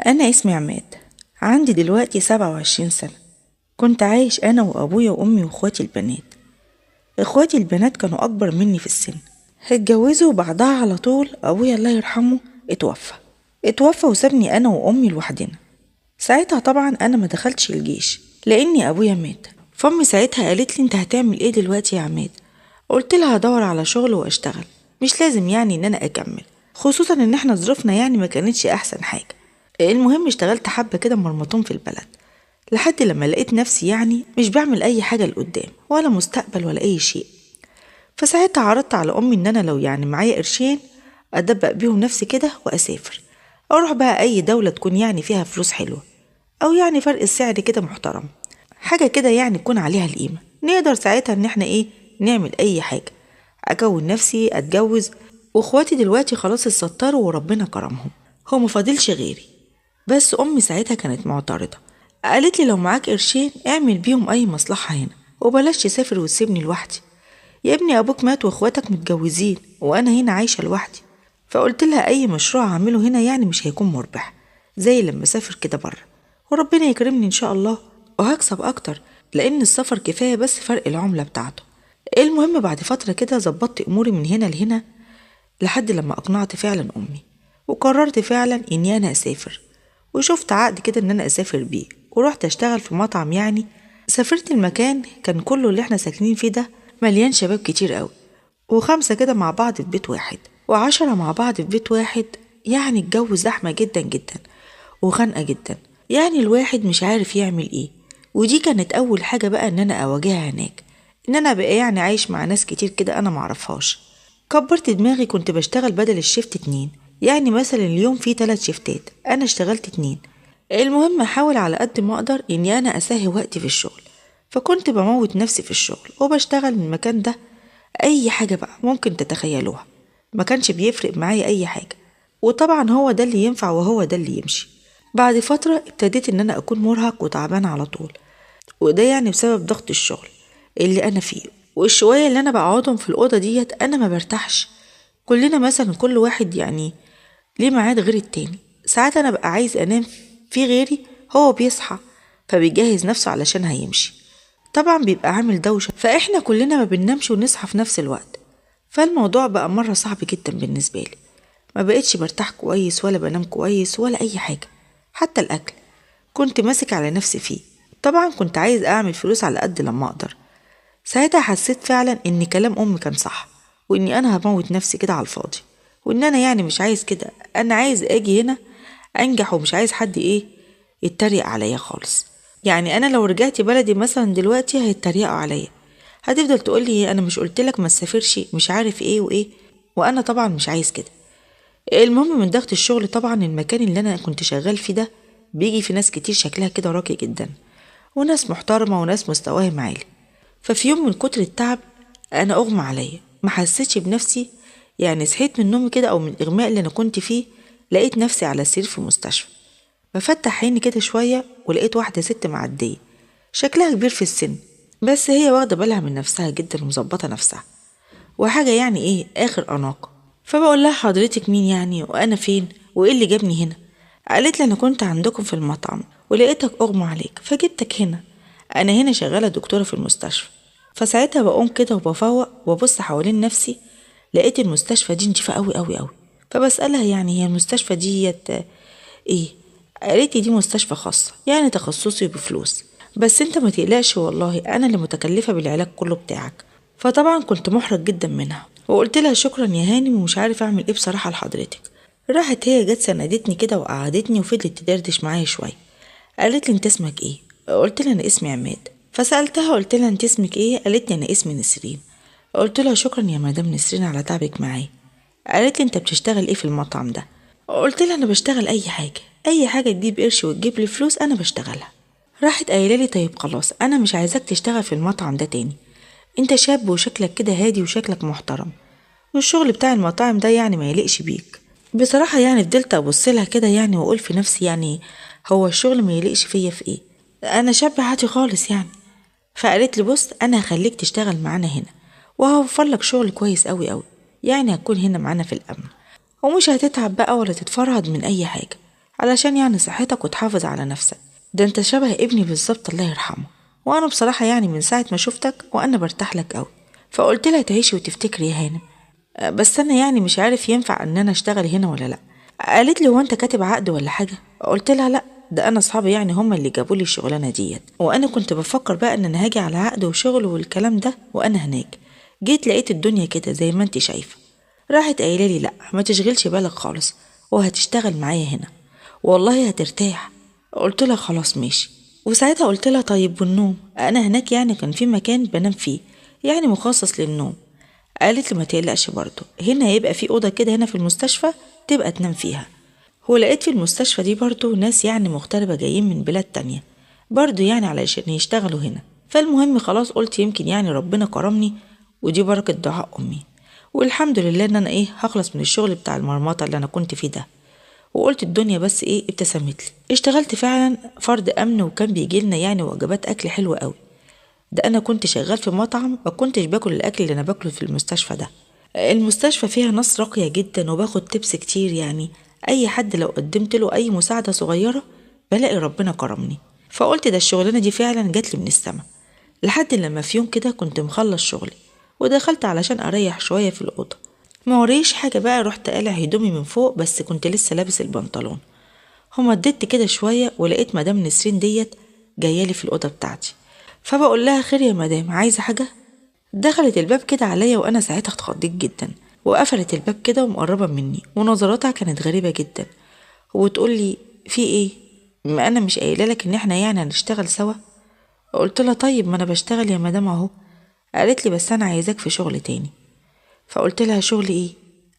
أنا اسمي عماد، عندي دلوقتي 27 سنة. كنت عايش أنا وأبويا وأمي وأخواتي البنات. إخواتي البنات كانوا أكبر مني في السن، اتجوزوا وبعدها على طول أبويا الله يرحمه اتوفى وسابني أنا وأمي لوحدنا. ساعتها طبعا أنا ما دخلتش الجيش لأني أبويا مات. فأمي ساعتها قالت لي أنت هتعمل إيه دلوقتي يا عماد؟ قلت لها هدور على شغل وأشتغل، مش لازم يعني إن أنا أكمل، خصوصا إن إحنا ظروفنا يعني ما كانتش أحسن حاجة. المهم اشتغلت حبة كده مرمطون في البلد لحد لما لقيت نفسي يعني مش بعمل أي حاجة لقدام ولا مستقبل ولا أي شيء. فساعتها عرضت على أمي إن أنا لو يعني معايا قرشين أدبق بيهم نفسي كده وأسافر، أروح بقى أي دولة تكون يعني فيها فلوس حلوة، أو يعني فرق السعر كده محترم، حاجة كده يعني يكون عليها القيمة، نقدر ساعتها إن احنا نعمل أي حاجة، أكون نفسي أتجوز. وإخواتي دلوقتي خلاص اتستروا وربنا كرمهم، هو مفاضلش غيري. بس أمي ساعتها كانت معترضة، قالت لي لو معاك قرشين اعمل بيهم أي مصلحة هنا وبلاش تسافر وتسيبني لوحدي. يا ابني أبوك مات وإخواتك متجوزين وأنا هنا عايشة لوحدي. فقلت لها أي مشروع أعمله هنا يعني مش هيكون مربح زي لما أسافر كده بره، وربنا يكرمني إن شاء الله وهكسب أكتر، لأن السفر كفاية بس فرق العملة بتاعته. المهم بعد فترة كده ظبطت أموري من هنا لهنا لحد لما أقنعت فعلا أمي، وقررت فعلا إني أنا أسافر، وشفت عقد كده إن أنا أسافر بيه ورحت أشتغل في مطعم. يعني سافرت المكان كان كله اللي احنا ساكنين فيه ده مليان شباب كتير قوي، و5 كده مع بعض في بيت واحد و10 مع بعض في بيت واحد. يعني الجو زحمة جدا جدا وخانقة جدا، يعني الواحد مش عارف يعمل ايه. ودي كانت أول حاجة بقى إن أنا أواجهها هناك، إن أنا بقى يعني عايش مع ناس كتير كده أنا معرفهاش. كبرت دماغي، كنت بشتغل بدل الشفت 2، يعني مثلا اليوم فيه 3 شفتات أنا اشتغلت 2. المهم أحاول على قد ما أقدر إني أنا أساهي وقتي في الشغل، فكنت بموت نفسي في الشغل وبشتغل من المكان ده أي حاجة بقى ممكن تتخيلوها، ما كانش بيفرق معايا أي حاجة، وطبعا هو ده اللي ينفع وهو ده اللي يمشي. بعد فترة ابتديت إن أنا أكون مرهق وتعبان على طول، وده يعني بسبب ضغط الشغل اللي أنا فيه، والشوية اللي أنا بقعدهم في الأوضة ديت أنا ما برتاحش. كلنا مثلا كل واحد يعني ليه ميعاد غير التاني، ساعات أنا بقى عايز أنام في غيري هو بيصحى فبيجهز نفسه علشان هيمشي، طبعا بيبقى عامل دوشة، فإحنا كلنا ما بننامش ونصحى في نفس الوقت. فالموضوع بقى مرة صعب جدا بالنسبة لي، ما بقتش برتاح كويس ولا بنام كويس ولا أي حاجة، حتى الأكل كنت ماسك على نفسي فيه. طبعا كنت عايز أعمل فلوس على قد لما أقدر. ساعتها حسيت فعلا إن كلام أمي كان صح، وإني أنا هموت نفسي كده على الفاضي، وإن أنا يعني مش عايز كده، أنا عايز أجي هنا أنجح ومش عايز حد يتريق عليا خالص. يعني أنا لو رجعت بلدي مثلا دلوقتي هيتريقوا عليا، هتفضل تقولي أنا مش قلتلك ما تسافرش مش عارف إيه وإيه، وأنا طبعا مش عايز كده. المهم من ضغط الشغل، طبعا المكان اللي أنا كنت شغال فيه ده بيجي في ناس كتير شكلها كده راقي جدا، وناس محترمة وناس مستواهم عالي. ففي يوم من كتر التعب أنا أغمى عليا، ما حسيتش بنفسي، يعني صحيت من نومي كده أو من الإغماء اللي أنا كنت فيه، لقيت نفسي على سرير في مستشفى. بفتح عيني كده شوية ولقيت واحدة ست معدية، شكلها كبير في السن، بس هي واخدة بالها من نفسها جدا ومظبطة نفسها، وحاجة يعني آخر أناقة. فبقول لها حضرتك مين يعني وأنا فين وإيه اللي جابني هنا؟ قالت لي أنا كنت عندكم في المطعم ولقيتك أغمى عليك فجبتك هنا، أنا هنا شغالة دكتورة في المستشفى. فساعتها بقوم كده وبفوق وببص حوالين نفسي، لقيت المستشفى دي نضيفة قوي قوي قوي. فبسألها يعني هي المستشفى ديت ايه؟ قالت لي دي مستشفى خاصة يعني تخصصي بفلوس، بس انت ما تقلقش والله انا اللي متكلفة بالعلاج كله بتاعك. فطبعا كنت محرج جدا منها وقلت لها شكرا يا هانم ومش عارف اعمل ايه بصراحة لحضرتك. راحت هي جت سندتني كده وقعدتني وفضلت تدردش معايا شوية. قالت لي انت اسمك ايه؟ قلت لها انا اسمي عماد. فسألتها قلت لها انت اسمك ايه؟ قالت لي انا اسمي نسرين. قلت لها شكرا يا مدام نسرين على تعبك معايا. قالت لي انت بتشتغل ايه في المطعم ده؟ قلت لها انا بشتغل اي حاجه، اي حاجه تجيب قرش وتجيب لي فلوس انا بشتغلها. راحت قايله لي طيب خلاص انا مش عايزاك تشتغل في المطعم ده تاني، انت شاب وشكلك كده هادي وشكلك محترم، والشغل بتاع المطاعم ده يعني ما يليقش بيك. بصراحه يعني فضلت ابص لها كده يعني واقول في نفسي يعني هو الشغل ما يليقش فيا في ايه؟ انا شاب عادي خالص يعني. فقالت لي بص انا هخليك تشتغل معانا هنا وهوفر لك شغل كويس قوي قوي، يعني هتكون هنا معانا في الامن ومش هتتعب بقى ولا تتفرهد من اي حاجه، علشان يعني صحتك وتحافظ على نفسك. ده انت شبه ابني بالظبط الله يرحمه، وانا بصراحة يعني من ساعة ما شفتك وانا برتاح لك قوي. فقلت لها تعيشي وتفتكري يا هانم، بس انا يعني مش عارف ينفع ان انا اشتغل هنا ولا لا. قالت لي هو انت كاتب عقد ولا حاجة؟ قلت لها لا، ده انا اصحابي يعني هم اللي جابوا لي الشغلانة ديت، وانا كنت بفكر بقى ان انا هاجي على عقد وشغل والكلام ده. وانا هناك جيت لقيت الدنيا كده زي ما انت شايفة. راحت قايله لي لا ما تشغلش بالك خالص، وهتشتغل معايا هنا والله هترتاح. قلت لها خلاص ماشي. وساعتها قلت لها طيب والنوم؟ انا هناك يعني كان في مكان بنام فيه يعني مخصص للنوم. قالت لي ما تقلقش برضه، هنا هيبقى في اوضه كده هنا في المستشفى تبقى تنام فيها. هو لقيت في المستشفى دي برضه ناس يعني مغتربه جايين من بلاد تانية برضه يعني علشان يشتغلوا هنا. فالمهم خلاص قلت يمكن يعني ربنا كرمني، ودي بركه دعاء امي. والحمد لله ان انا هخلص من الشغل بتاع المرمطه اللي انا كنت فيه ده. وقلت الدنيا بس ابتسمت لي. اشتغلت فعلا فرد امن، وكان بيجيلنا يعني وجبات اكل حلوه قوي. ده انا كنت شغال في مطعم، ما كنتش باكل الاكل اللي انا باكله في المستشفى ده. المستشفى فيها ناس راقيه جدا وباخد تبس كتير، يعني اي حد لو قدمت له اي مساعده صغيره بلاقي ربنا كرمني. فقلت ده الشغلانه دي فعلا جات لي من السما. لحد لما في يوم كده كنت مخلص شغلي ودخلت علشان اريح شويه في الاوضه. ما وريش حاجه بقى، رحت قالع هدومي من فوق بس كنت لسه لابس البنطلون. هما اديت كده شويه ولقيت مدام نسرين ديت جايالي في الاوضه بتاعتي. فبقول لها خير يا مدام، عايزه حاجه؟ دخلت الباب كده عليا وانا ساعتها اتخضيت جدا، وقفلت الباب كده ومقربه مني ونظراتها كانت غريبه جدا. وتقول لي في ايه؟ ما انا مش قايله لك ان احنا يعني هنشتغل سوا؟ قلت لها طيب ما انا بشتغل يا مدام اهو. قالت لي بس انا عايزاك في شغل تاني. فقلت لها شغل ايه؟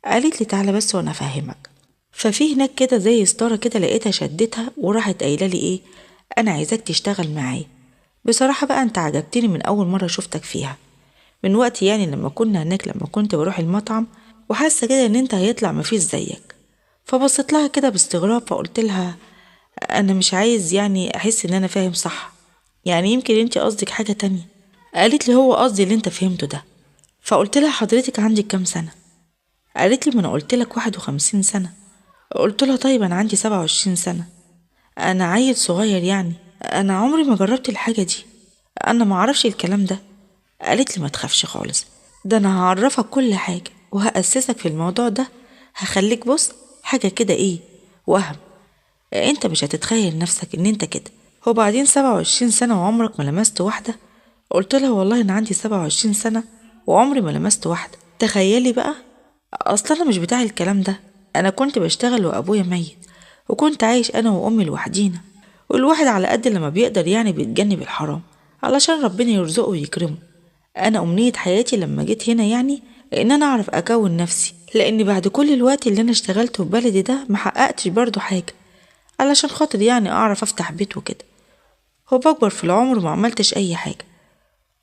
قالت لي تعالى بس وانا افهمك. ففي هناك كده زي ستاره كده لقيتها شدتها وراحت قايله لي انا عايزاك تشتغل معايا. بصراحه بقى انت عجبتني من اول مره شفتك فيها، من وقت يعني لما كنا هناك لما كنت بروح المطعم، وحاسه كده ان انت هيطلع مفيش زيك. فبصيت لها كده باستغراب فقلت لها انا مش عايز يعني احس ان انا فاهم صح، يعني يمكن انت قصدك حاجه تانية. قالت لي هو قصدي اللي انت فهمته ده. فقلت لها حضرتك عندك كام سنه؟ قالت لي ما انا قلت لك 51 سنه. قلت لها طيب انا عندي 27 سنه، انا عيل صغير يعني، انا عمري ما جربت الحاجه دي، انا ما اعرفش الكلام ده. قالت لي ما تخافش خالص، ده انا هعرفك كل حاجه وهأسسك في الموضوع ده، هخليك بص حاجه كده وهم. انت مش هتتخيل نفسك ان انت كده. وبعدين 27 سنه وعمرك ما لمست واحده؟ قلت لها والله انا عندي 27 سنه وعمري ما لمست واحده. تخيلي بقى، اصلا انا مش بتاع الكلام ده، انا كنت بشتغل وابويا ميت، وكنت عايش انا وامي لوحدينا، والواحد على قد لما بيقدر يعني بيتجنب الحرام علشان ربنا يرزقه ويكرمه. انا امنية حياتي لما جيت هنا يعني ان انا اعرف اكون نفسي، لان بعد كل الوقت اللي انا اشتغلته في بلدي ده محققتش برضو حاجة، علشان خاطر يعني اعرف افتح بيت وكده، وبكبر في العمر وما عملتش اي حاجة.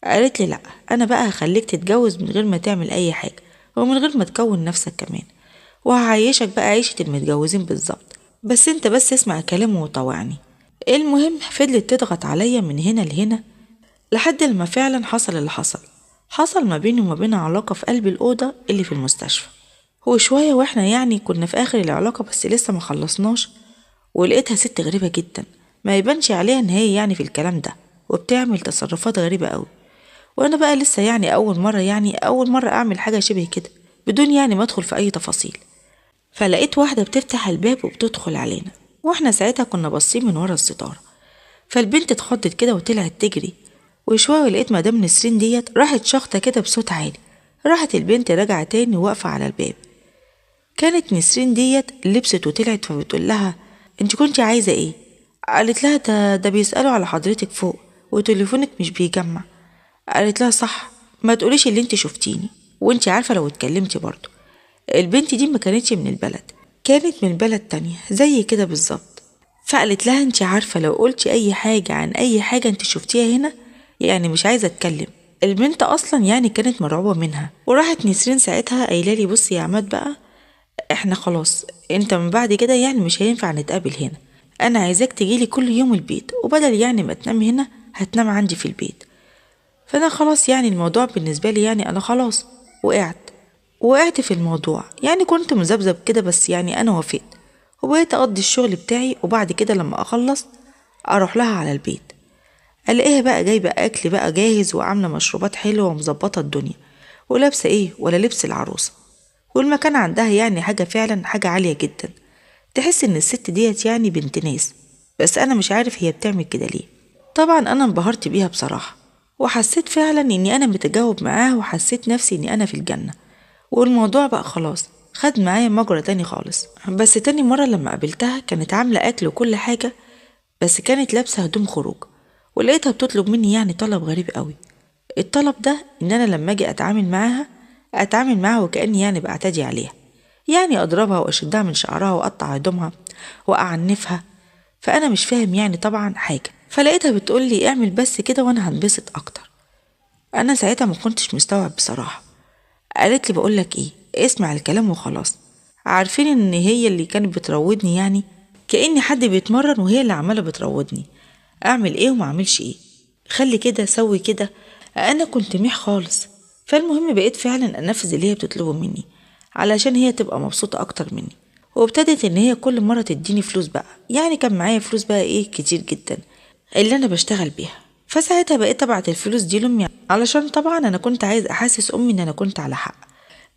قالت لي لا، انا بقى هخليك تتجوز من غير ما تعمل اي حاجة ومن غير ما تكون نفسك كمان، وهعيشك بقى عيشة المتجوزين بالظبط، بس انت بس اسمع كلامه وطوعني. المهم فضلت تضغط عليا من هنا لهنا لحد لما فعلا حصل اللي حصل ما بيني وما بينها علاقة في قلب الأوضة اللي في المستشفى. هو شوية واحنا يعني كنا في آخر العلاقة بس لسه ما خلصناش، ولقيتها ست غريبة جدا ما يبانش عليها ان هي يعني في الكلام ده، وبتعمل تصرفات غريبة قوي. وانا بقى لسه يعني اول مرة اعمل حاجة شبه كده بدون يعني ما ادخل في اي تفاصيل. فلقيت واحدة بتفتح الباب وبتدخل علينا، واحنا ساعتها كنا باصين من ورا الستارة. فالبنت اتخضت كده وطلعت تجري، وشوية لقيت مدام نسرين ديت راحت شخطة كده بصوت عالي. راحت البنت راجعة تاني واقفة على الباب. كانت نسرين ديت لبست وطلعت، فبتقول لها انت كنتي عايزة ايه؟ قالت لها ده بيسألوا على حضرتك فوق وتليفونك مش بيجمع. قالت لها صح، ما تقوليش اللي انت شفتيني، وانت عارفة لو اتكلمتي برضو. البنت دي ما كانتش من البلد، كانت من بلد تانية زي كده بالظبط. فقالت لها انت عارفة لو قلتي اي حاجة عن اي حاجة انت شفتيها هنا يعني مش عايزة اتكلم. البنت اصلا يعني كانت مرعوبة منها. وراحت نسرين ساعتها قايله لي بصي يا عماد بقى، احنا خلاص انت من بعد كده يعني مش هينفع نتقابل هنا، انا عايزاك تجيلي كل يوم البيت، وبدل يعني ما تنام هنا هتنام عندي في البيت. فانا خلاص يعني الموضوع بالنسبة لي يعني انا خلاص وقعت في الموضوع، يعني كنت مذبذب كده بس يعني انا وافقت. وبقيت اقضي الشغل بتاعي، وبعد كده لما اخلص اروح لها على البيت الاقيها بقى جايبه اكل بقى جاهز وعامله مشروبات حلوه ومظبطه الدنيا، ولابسه ايه ولا لبس العروسه، والمكان عندها يعني حاجه فعلا حاجه عاليه جدا. تحس ان الست ديت يعني بنت ناس، بس انا مش عارف هي بتعمل كده ليه. طبعا انا انبهرت بيها بصراحه، وحسيت فعلا اني انا متجاوب معاها، وحسيت نفسي اني انا في الجنه. والموضوع بقى خلاص خد معايا مجرى تاني خالص. بس تاني مرة لما قابلتها كانت عاملة أكل وكل حاجة، بس كانت لابسة هدوم خروج، ولقيتها بتطلب مني يعني طلب غريب قوي. الطلب ده إن أنا لما أجي أتعامل معاها وكأني يعني بعتدي عليها، يعني أضربها وأشدها من شعرها وأقطع هدومها وأعنفها. فأنا مش فاهم يعني طبعا حاجة، فلقيتها بتقولي اعمل بس كده وأنا هنبسط أكتر. أنا ساعتها ما كنتش مستوعب بصراحة. قالت لي بقولك ايه، اسمع الكلام وخلاص. عارفين ان هي اللي كانت بتروضني، يعني كأني حد بيتمرن وهي اللي عمالة بتروضني اعمل ايه وما اعملش ايه، خلي كده سوي كده. انا كنت ميح خالص. فالمهم بقيت فعلا انفذ اللي هي بتطلبه مني علشان هي تبقى مبسوطة اكتر مني. وابتدت ان هي كل مرة تديني فلوس بقى، يعني كان معايا فلوس بقى ايه كتير جدا اللي انا بشتغل بيها. فساعتها بقيت ابعت الفلوس دي لامي، علشان طبعا انا كنت عايز احسس امي ان انا كنت على حق،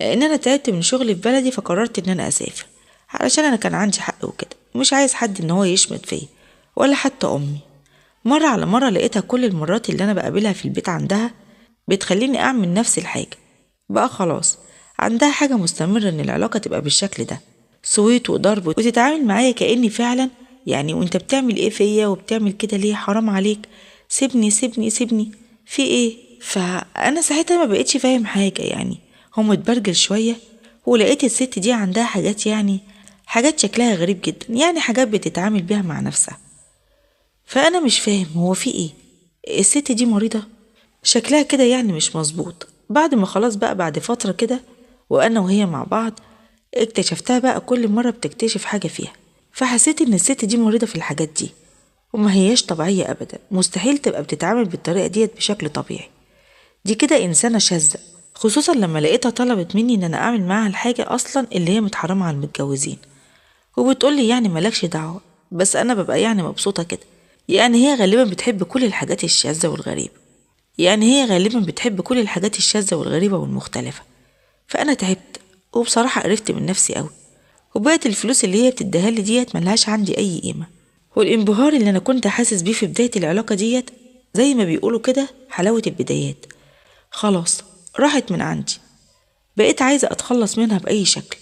ان انا تعبت من شغلي في بلدي فقررت ان انا اسافر، علشان انا كان عندي حق وكده، ومش عايز حد ان هو يشمت فيا ولا حتى امي. مرة على مرة لقيتها كل المرات اللي انا بقابلها في البيت عندها بتخليني اعمل نفس الحاجة. بقى خلاص عندها حاجة مستمرة ان العلاقة تبقى بالشكل ده، صويت وضرب، وتتعامل معايا كأني فعلا يعني وانت بتعمل ايه فيا وبتعمل كده ليه، حرام عليك، سيبني سيبني سيبني، في ايه؟ فانا ساعتها ما بقيتش فاهم حاجة، يعني هو متبرجل شوية. ولقيت الست دي عندها حاجات، يعني حاجات شكلها غريب جدا، يعني حاجات بتتعامل بيها مع نفسها. فانا مش فاهم هو في ايه، الست دي مريضة شكلها كده يعني مش مظبوط. بعد ما خلاص بقى بعد فترة كده وانا وهي مع بعض اكتشفتها بقى كل مرة بتكتشف حاجة فيها، فحسيت ان الست دي مريضة في الحاجات دي وما هياش طبيعية ابدا، مستحيل تبقى بتتعامل بالطريقة ديت بشكل طبيعي. دي كده انسانة شاذة، خصوصا لما لقيتها طلبت مني ان انا اعمل معاها الحاجة اصلا اللي هي متحرمة على المتجوزين، وبتقولي يعني مالكش دعوة. بس انا ببقى يعني مبسوطة كده، يعني هي غالبا بتحب كل الحاجات الشاذة والغريبة، والمختلفة. فانا تعبت وبصراحة قرفت من نفسي قوي، وبقت الفلوس اللي هي بتديها لي ديت ملهاش عندي اي قيمة. والانبهار اللي انا كنت حاسس بيه في بداية العلاقة ديت، زي ما بيقولوا كده حلاوة البدايات، خلاص راحت من عندي. بقيت عايزة اتخلص منها بأي شكل،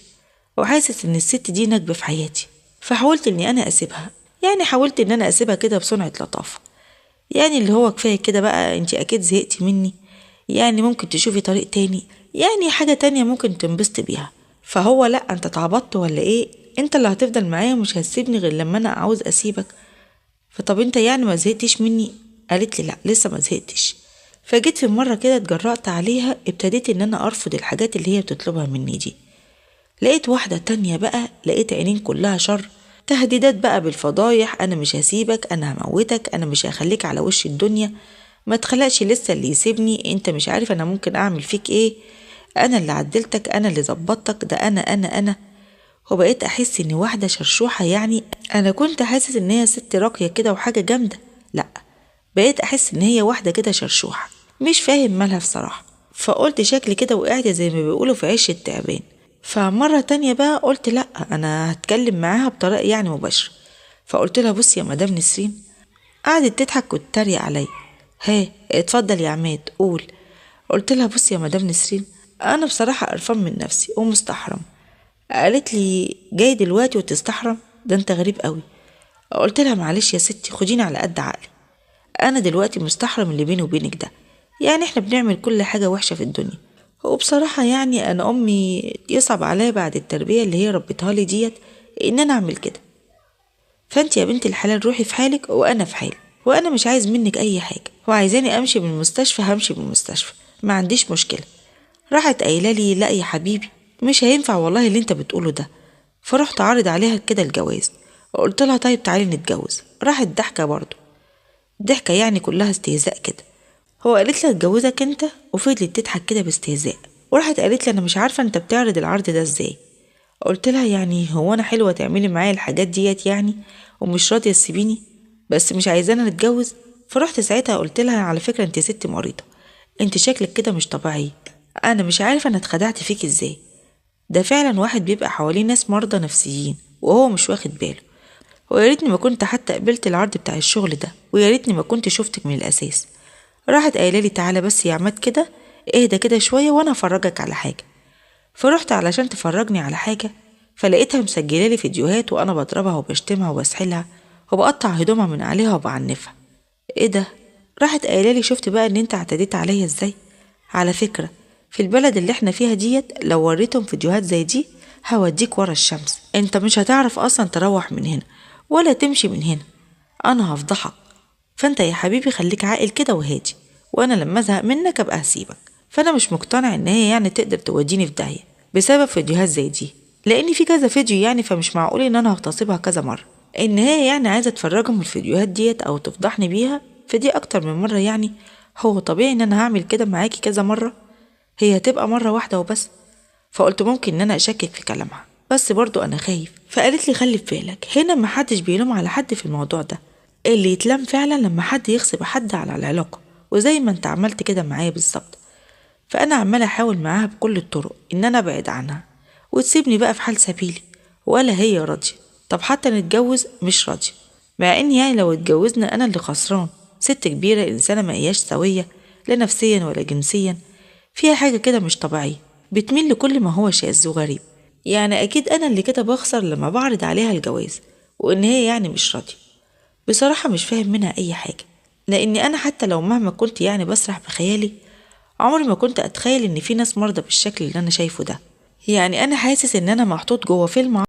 وحاسس ان الست دي نكبة في حياتي. فحاولت اني انا اسيبها، يعني حاولت ان انا اسيبها كده بصنعة لطافة، يعني اللي هو كفاية كده بقى، انتي اكيد زهقتي مني، يعني ممكن تشوفي طريق تاني، يعني حاجة تانية ممكن تنبسط بيها. فهو لا انت اتعبطت ولا ايه، انت اللي هتفضل معايا ومش هتسيبني غير لما انا عاوز اسيبك. فطب انت يعني ما زهقتش مني؟ قالت لي لا لسه ما زهقتش. فجيت في مرة كده اتجرأت عليها، ابتديت ان انا ارفض الحاجات اللي هي بتطلبها مني دي. لقيت واحدة تانية بقى، لقيت عينين كلها شر، تهديدات بقى بالفضايح، انا مش هسيبك، انا هموتك، انا مش هخليك على وش الدنيا، ما تخلقش لسه اللي يسيبني، انت مش عارف انا ممكن اعمل فيك ايه، انا اللي عدلتك، انا اللي ظبطتك، ده انا. وبقيت احس اني واحدة شرشوحة، يعني انا كنت حاسس ان هي ست راقية كده وحاجة جامدة، لا بقيت احس ان هي واحدة كده شرشوحة مش فاهم مالها بصراحة. فقلت شكلي كده وقعت زي ما بيقولوا في عش التعبان. فمرة تانية بقى قلت لا انا هتكلم معاها بطريقة يعني مباشرة. فقلت لها بصي يا مدام نسرين. قعدت تضحك وتتريق عليا، ها اتفضل يا عماد قول. قلت لها بصي يا مدام نسرين، انا بصراحة قرفان من نفسي ومستحرم. قالت لي جاي دلوقتي وتستحرم؟ ده انت غريب قوي. قلت لها معلش يا ستي خديني على قد عقلي، انا دلوقتي مستحرم اللي بيني وبينك ده، يعني احنا بنعمل كل حاجة وحشة في الدنيا. وبصراحة يعني انا امي يصعب عليا بعد التربية اللي هي ربتها لي ديت ان انا اعمل كده. فانت يا بنت الحلال روحي في حالك وانا في حالي، وانا مش عايز منك اي حاجة، وعايزاني امشي من المستشفى همشي من المستشفى، ما عنديش مشكلة. راحت قايله لي لا يا حبيبي مش هينفع والله اللي انت بتقوله ده. فرحت عارض عليها كده الجواز، وقلت لها طيب تعالي نتجوز. راحت ضحكة برضو، ضحكة يعني كلها استهزاء كده. هو قالت لي اتجوزك انت، وفضلت تضحك كده باستهزاء. وراحت قالت لي انا مش عارفة انت بتعرض العرض ده ازاي. قلت لها يعني هو انا حلوة تعملي معايا الحاجات ديت يعني ومش راضية تسيبيني بس مش عايزانا نتجوز؟ فرحت ساعتها قلت لها على فكرة انت ست مريضة، انت شكلك كده مش طبيعي، انا مش عارفة انا اتخدعت فيك ازاي. ده فعلا واحد بيبقى حواليه ناس مرضى نفسيين وهو مش واخد باله. ويا ريتني ما كنت حتى قبلت العرض بتاع الشغل ده، ويا ريتني ما كنت شفتك من الاساس. راحت قايله لي تعالى بس يا عماد كده، اهدى كده شويه وانا هفرجك على حاجه. فرحت علشان تفرجني على حاجه، فلقيتها مسجله لي فيديوهات وانا بضربها وبشتمها وبسحلها وبقطع هدومها من عليها وبعنفها. ايه ده؟ راحت قايله لي شفت بقى ان انت اعتديت عليا ازاي؟ على فكره في البلد اللي احنا فيها ديت لو وريتهم فيديوهات زي دي هوديك ورا الشمس، انت مش هتعرف اصلا تروح من هنا ولا تمشي من هنا، انا هفضحك. فانت يا حبيبي خليك عاقل كده وهادي، وانا لما ازهق منك ابقى هسيبك. فانا مش مقتنع ان هي يعني تقدر توديني في داهيه بسبب فيديوهات زي دي، لان في كذا فيديو يعني، فمش معقول ان انا هغتصبها كذا مره. ان هي يعني عايزه تفرجهم الفيديوهات ديت او تفضحني بيها فدي اكتر من مره يعني. هو طبيعي ان انا هعمل كده معاكي كذا مره؟ هي هتبقى مره واحده وبس. فقلت ممكن ان انا اشكك في كلامها بس برضو انا خايف. فقالت لي خلي في بالك هنا محدش بيلوم على حد في الموضوع ده، اللي يتلام فعلا لما حد يغصب حد على العلاقة، وزي ما انت عملت كده معايا بالظبط. فانا عمالة احاول معاها بكل الطرق ان انا ابعد عنها وتسيبني بقى في حال سبيلي، ولا هي راضية. طب حتى نتجوز مش راضية، مع ان يعني لو اتجوزنا انا اللي خسران. ست كبيرة انسانة ما هياش سوية لا نفسيا ولا جنسيا، فيها حاجة كده مش طبيعية، بتميل لكل ما هو شاذ وغريب. يعني اكيد انا اللي كده بخسر لما بعرض عليها الجواز، وان هي يعني مش راضية. بصراحة مش فاهم منها اي حاجة، لاني انا حتى لو مهما كنت يعني بسرح بخيالي عمري ما كنت اتخيل ان في ناس مرضى بالشكل اللي انا شايفه ده. يعني انا حاسس ان انا محطوط جوه فيلم